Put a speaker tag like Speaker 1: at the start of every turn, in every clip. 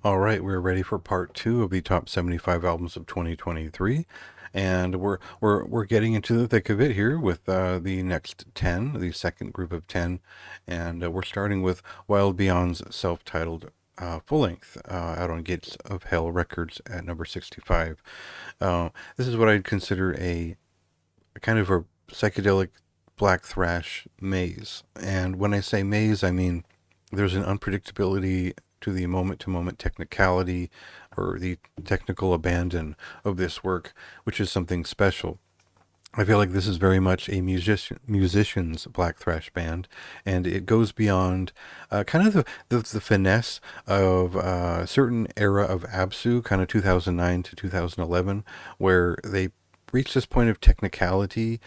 Speaker 1: All right, we're ready for part two of the top 75 albums of 2023, and we're getting into the thick of it here with the next 10, the second group of 10, and we're starting with Wild Beyond's self-titled full length out on Gates of Hell Records at number 65. This is what I'd consider a kind of a psychedelic black thrash maze, and when I say maze, I mean there's an unpredictability to the moment to moment technicality or the technical abandon of this work, which is something special. I feel like this is very much a musician's black thrash band, and it goes beyond kind of the finesse of a certain era of Absu, kind of 2009 to 2011, where they reached this point of technicality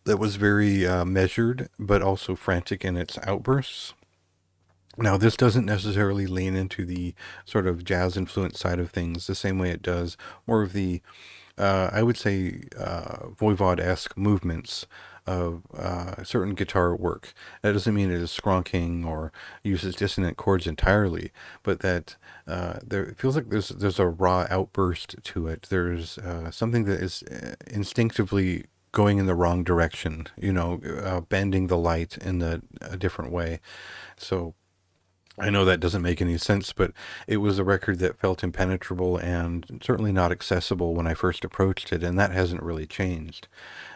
Speaker 1: that was very measured, but also frantic in its outbursts. Now, this doesn't necessarily lean into the sort of jazz influenced side of things the same way it does more of the, I would say, Voivod esque movements of certain guitar work. That doesn't mean it is skronking or uses dissonant chords entirely, but that there it feels like there's a raw outburst to it. There's something that is instinctively going in the wrong direction, bending the light in a different way. So I know that doesn't make any sense, but it was a record that felt impenetrable and certainly not accessible when I first approached it, and that hasn't really changed.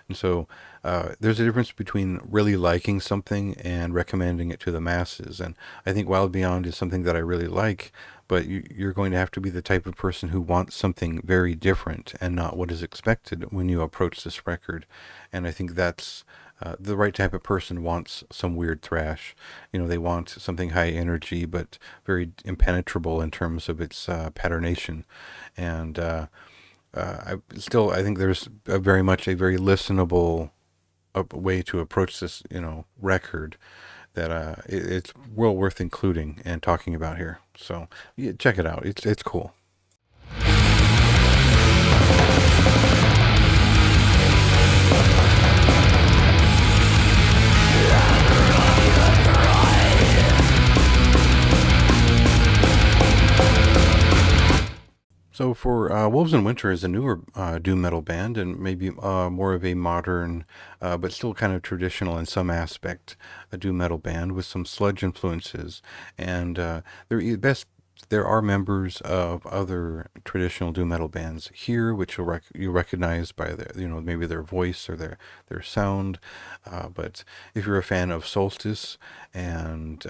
Speaker 1: And so there's a difference between really liking something and recommending it to the masses. And I think Wild Beyond is something that I really like, but you're going to have to be the type of person who wants something very different and not what is expected when you approach this record. And I think that's the right type of person wants some weird thrash. They want something high energy but very impenetrable in terms of its patternation. And I think there's a very listenable way to approach this, record that it's well worth including and talking about here. So yeah, check it out. It's cool. So for Wolves in Winter is a newer doom metal band and maybe more of a modern, but still kind of traditional in some aspect, a doom metal band with some sludge influences. And there are members of other traditional doom metal bands here, which you recognize by their, maybe their voice or their sound. But if you're a fan of Solstice and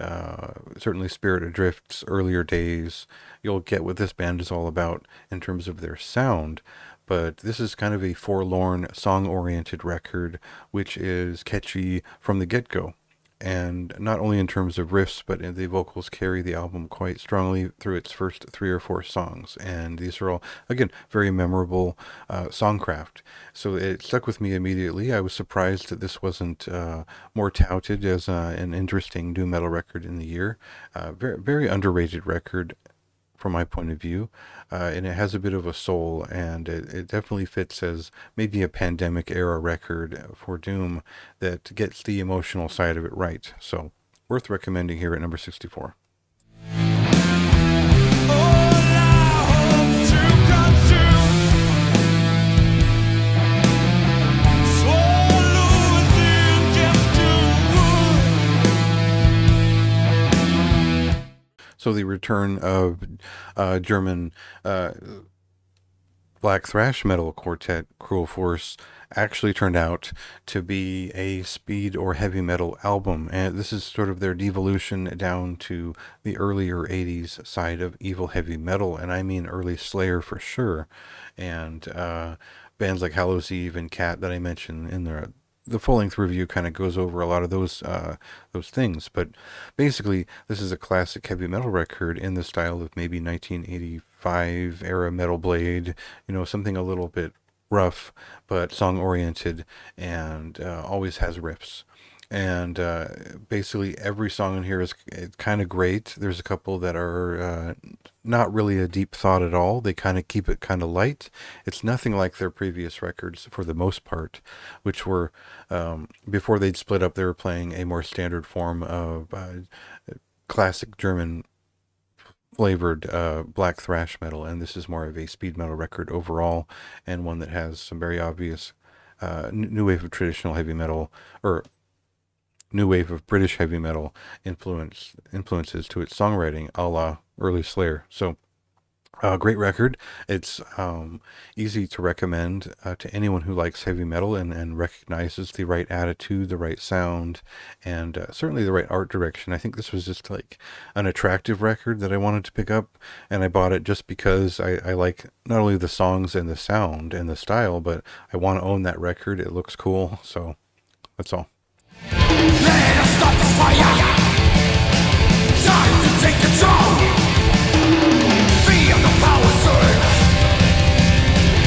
Speaker 1: certainly Spirit Adrift's earlier days, you'll get what this band is all about in terms of their sound. But this is kind of a forlorn, song oriented record, which is catchy from the get go. And not only in terms of riffs, but the vocals carry the album quite strongly through its first three or four songs. And these are all, again, very memorable songcraft. So it stuck with me immediately. I was surprised that this wasn't more touted as an interesting doom metal record in the year. Very, very underrated record from my point of view, and it has a bit of a soul, and it definitely fits as maybe a pandemic era record for Doom that gets the emotional side of it right. So worth recommending here at number 64. So the return of German black thrash metal quartet Cruel Force actually turned out to be a speed or heavy metal album, and this is sort of their devolution down to the earlier 80s side of evil heavy metal, and I mean early Slayer for sure, and bands like Hallows Eve and Cat that I mentioned in the full length review kind of goes over a lot of those things. But basically, this is a classic heavy metal record in the style of maybe 1985 era Metal Blade. Something a little bit rough, but song oriented, and always has riffs. And basically, every song in here is kind of great. There's a couple that are not really a deep thought at all. They kind of keep it kind of light. It's nothing like their previous records for the most part, which were before they'd split up. They were playing a more standard form of classic German flavored black thrash metal, and this is more of a speed metal record overall, and one that has some very obvious new wave of traditional heavy metal, or new wave of British heavy metal influences to its songwriting, a la early Slayer. So great record. It's easy to recommend to anyone who likes heavy metal and recognizes the right attitude, the right sound, and certainly the right art direction. I think this was just like an attractive record that I wanted to pick up, and I bought it just because I like not only the songs and the sound and the style, but I want to own that record. It looks cool, so that's all.
Speaker 2: Let us start this fire. Time to take control. Feel the power surge.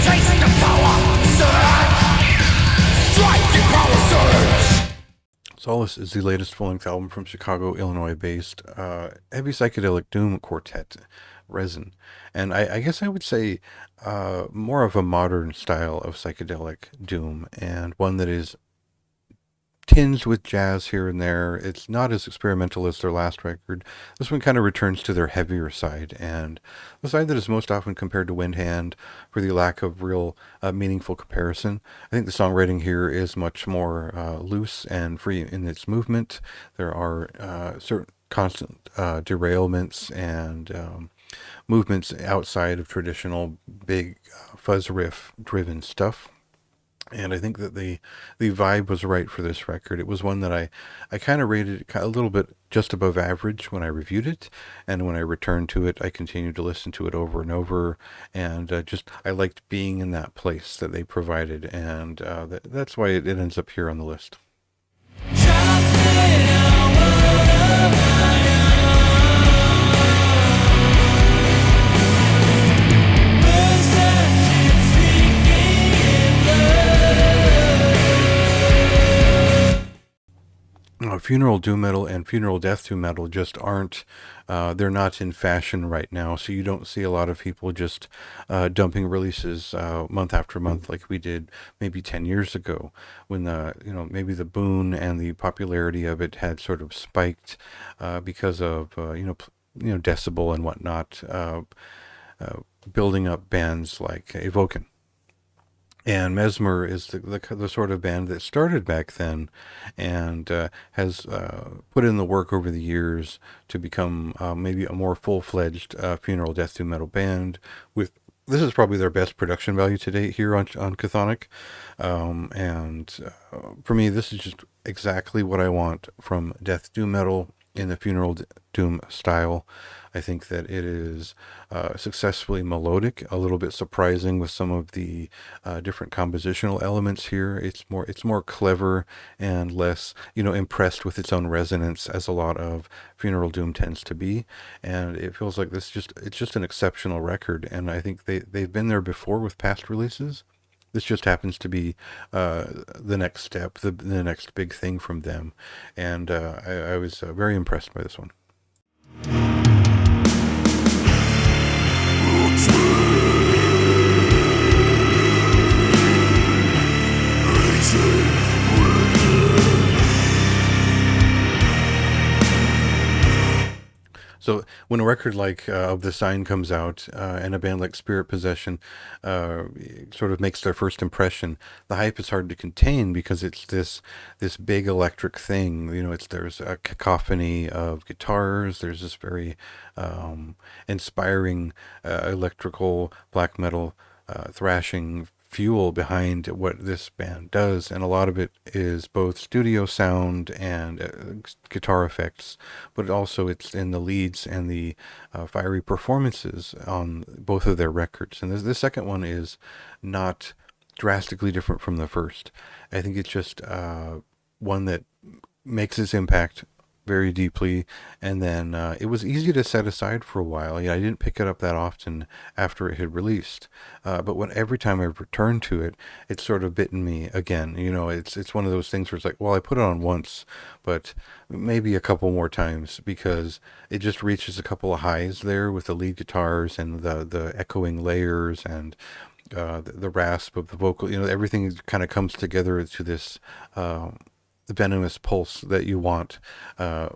Speaker 2: Taste the power surge. Strike the power surge.
Speaker 1: Solace is the latest full-length album from Chicago, Illinois-based heavy psychedelic doom quartet, Resin. And I guess I would say more of a modern style of psychedelic doom, and one that is tinged with jazz here and there. It's not as experimental as their last record. This one kind of returns to their heavier side, and the side that is most often compared to Windhand for the lack of real meaningful comparison. I think the songwriting here is much more loose and free in its movement. There are certain constant derailments and movements outside of traditional big fuzz riff driven stuff. And I think that the vibe was right for this record. It was one that I kind of rated a little bit just above average when I reviewed it, and when I returned to it, I continued to listen to it over and over, and just I liked being in that place that they provided, and that's why it ends up here on the list. Funeral doom metal and funeral death doom metal just aren't, they're not in fashion right now. So you don't see a lot of people just dumping releases month after month like we did maybe 10 years ago, when maybe the boom and the popularity of it had sort of spiked because of, Decibel and whatnot, building up bands like Evoken. And Mesmer is the sort of band that started back then, and has put in the work over the years to become maybe a more full-fledged funeral death doom metal band. With This is probably their best production value to date here on Chthonic, and for me, this is just exactly what I want from death doom metal in the funeral doom style. I think that it is successfully melodic, a little bit surprising with some of the different compositional elements here. It's more clever and less, impressed with its own resonance, as a lot of funeral doom tends to be. And it feels like it's just an exceptional record. And I think they've been there before with past releases. This just happens to be the next step, the next big thing from them. And I was very impressed by this one. So when a record like Of the Sign comes out, and a band like Spirit Possession sort of makes their first impression, the hype is hard to contain, because it's this big electric thing. There's a cacophony of guitars. There's this very inspiring electrical black metal thrashing fuel behind what this band does, and a lot of it is both studio sound and guitar effects, but also it's in the leads and the fiery performances on both of their records. And the second one is not drastically different from the first. I think it's just one that makes its impact very deeply, and then it was easy to set aside for a while. I didn't pick it up that often after it had released, but every time I returned to it, it's sort of bitten me again. It's one of those things where it's like, well, I put it on once, but maybe a couple more times, because it just reaches a couple of highs there with the lead guitars and the echoing layers, and the rasp of the vocal. Everything kind of comes together to this venomous pulse that you want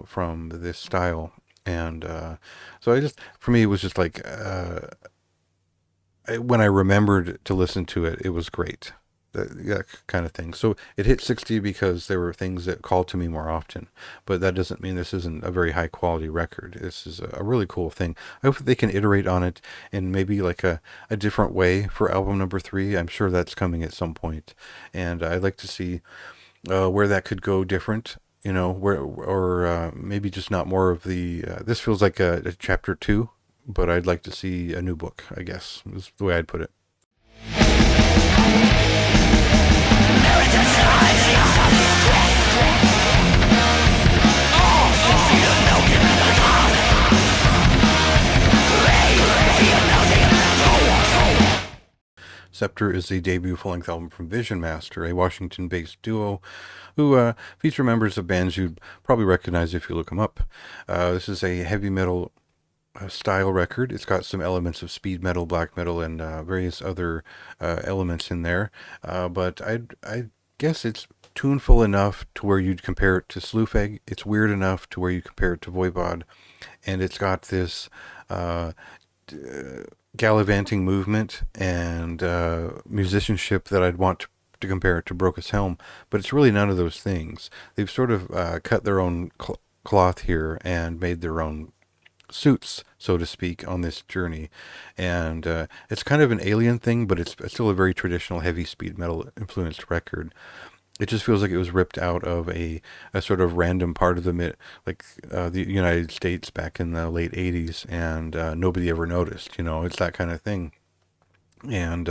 Speaker 1: from this style. And so for me, it was just like when I remembered to listen to it, it was great. That kind of thing. So it hit 60 because there were things that called to me more often. But that doesn't mean this isn't a very high quality record. This is a really cool thing. I hope that they can iterate on it in maybe like a different way for album number 3. I'm sure that's coming at some point. And I'd like to see where that could go different. Where or maybe just not more of the. This feels like a chapter 2, but I'd like to see a new book, I guess, is the way I'd put it. Scepter is the debut full-length album from Vision Master, a Washington-based duo who feature members of bands you'd probably recognize if you look them up. This is a heavy metal style record. It's got some elements of speed metal, black metal, and various other elements in there. But I guess it's tuneful enough to where you'd compare it to Sloofeg. It's weird enough to where you compare it to Voivod. And it's got this gallivanting movement and musicianship that I'd want to compare it to Brokus Helm. But it's really none of those things. They've sort of cut their own cloth here and made their own suits, so to speak, on this journey. And it's kind of an alien thing, but it's still a very traditional heavy speed metal influenced record. It just feels like it was ripped out of a sort of random part of the United States back in the late 80s, and nobody ever noticed. It's that kind of thing. And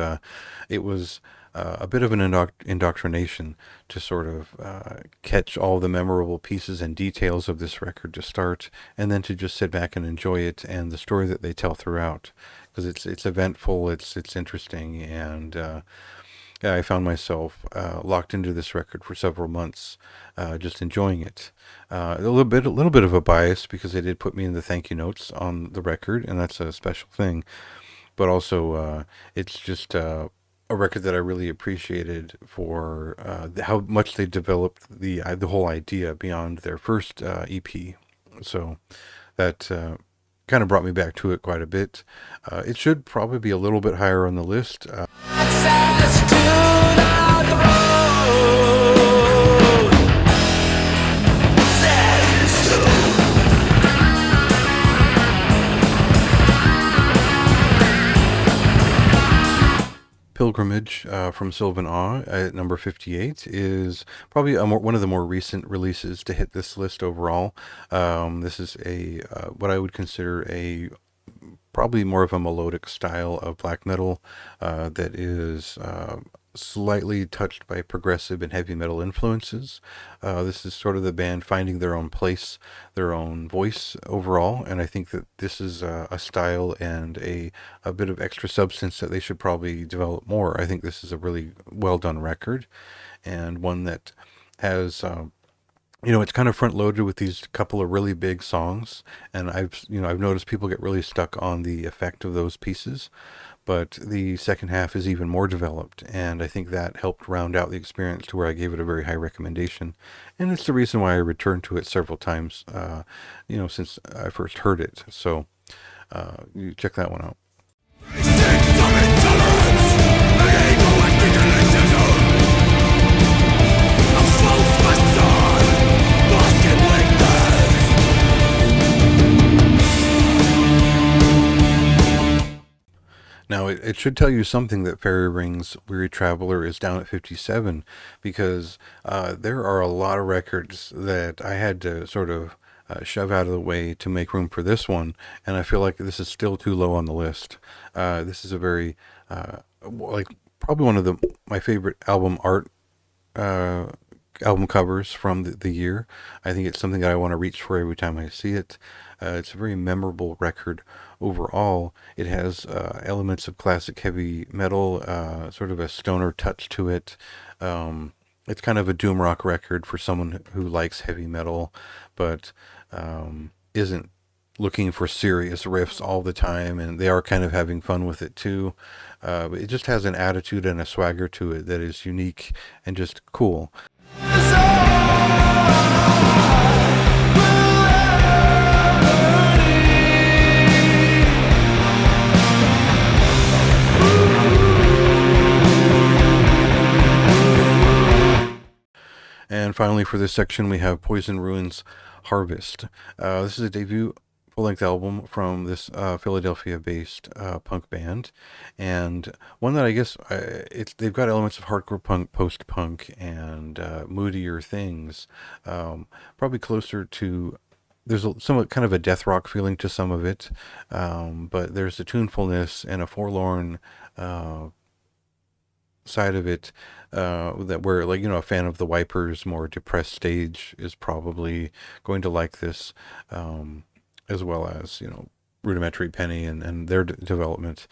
Speaker 1: it was a bit of an indoctrination to sort of catch all the memorable pieces and details of this record to start, and then to just sit back and enjoy it and the story that they tell throughout, because it's eventful, it's interesting, and I found myself locked into this record for several months, just enjoying it. A little bit of a bias because they did put me in the thank you notes on the record, and that's a special thing. But also, it's just a record that I really appreciated for how much they developed the whole idea beyond their first EP. So that kind of brought me back to it quite a bit. It should probably be a little bit higher on the list. Pilgrimage from Sylvan Awe at number 58 is probably one of the more recent releases to hit this list overall. This is what I would consider probably more of a melodic style of black metal that is slightly touched by progressive and heavy metal influences. This is sort of the band finding their own place, their own voice overall, and I think that this is a style and a bit of extra substance that they should probably develop more. I think this is a really well done record, and one that has it's kind of front loaded with these couple of really big songs, and I've noticed people get really stuck on the effect of those pieces, but the second half is even more developed, and I think that helped round out the experience to where I gave it a very high recommendation, and it's the reason why I returned to it several times, since I first heard it. So you check that one out. Now, it should tell you something that Fairy Ring's Weary Traveler is down at 57, because there are a lot of records that I had to sort of shove out of the way to make room for this one, and I feel like this is still too low on the list. This is a very, probably one of my favorite album art album covers from the year. I think it's something that I want to reach for every time I see it. It's a very memorable record overall. It has elements of classic heavy metal, sort of a stoner touch to it. It's kind of a doom rock record for someone who likes heavy metal, but isn't looking for serious riffs all the time, and they are kind of having fun with it too. But it just has an attitude and a swagger to it that is unique and just cool. finally, for this section, we have Poison Ruins Harvest. This is a debut full-length album from this Philadelphia-based punk band, and one that I guess they've got elements of hardcore punk, post-punk, and moodier things. Probably closer to there's somewhat kind of a death rock feeling to some of it, but there's a tunefulness and a forlorn side of it that where, like, a fan of the Wipers' more depressed stage is probably going to like this, as well as Rudimentary Penny and their development.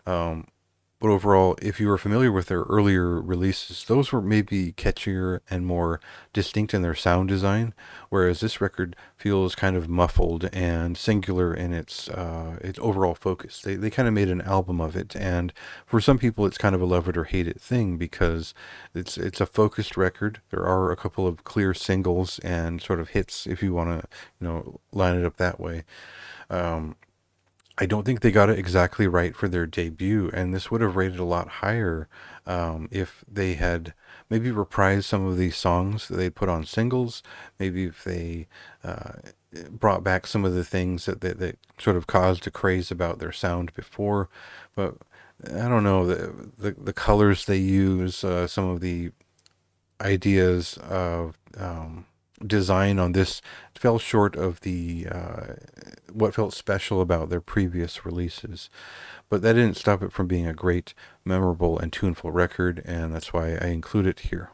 Speaker 1: But overall, if you were familiar with their earlier releases, those were maybe catchier and more distinct in their sound design, whereas this record feels kind of muffled and singular in its overall focus. They kind of made an album of it, and for some people, it's kind of a love it or hate it thing because it's a focused record. There are a couple of clear singles and sort of hits if you want to line it up that way. I don't think they got it exactly right for their debut, and this would have rated a lot higher if they had maybe reprised some of these songs that they put on singles. Maybe if they brought back some of the things that sort of caused a craze about their sound before. But I don't know, the colors they use, some of the ideas of design on this fell short of the what felt special about their previous releases, but that didn't stop it from being a great, memorable, and tuneful record, and that's why I include it here.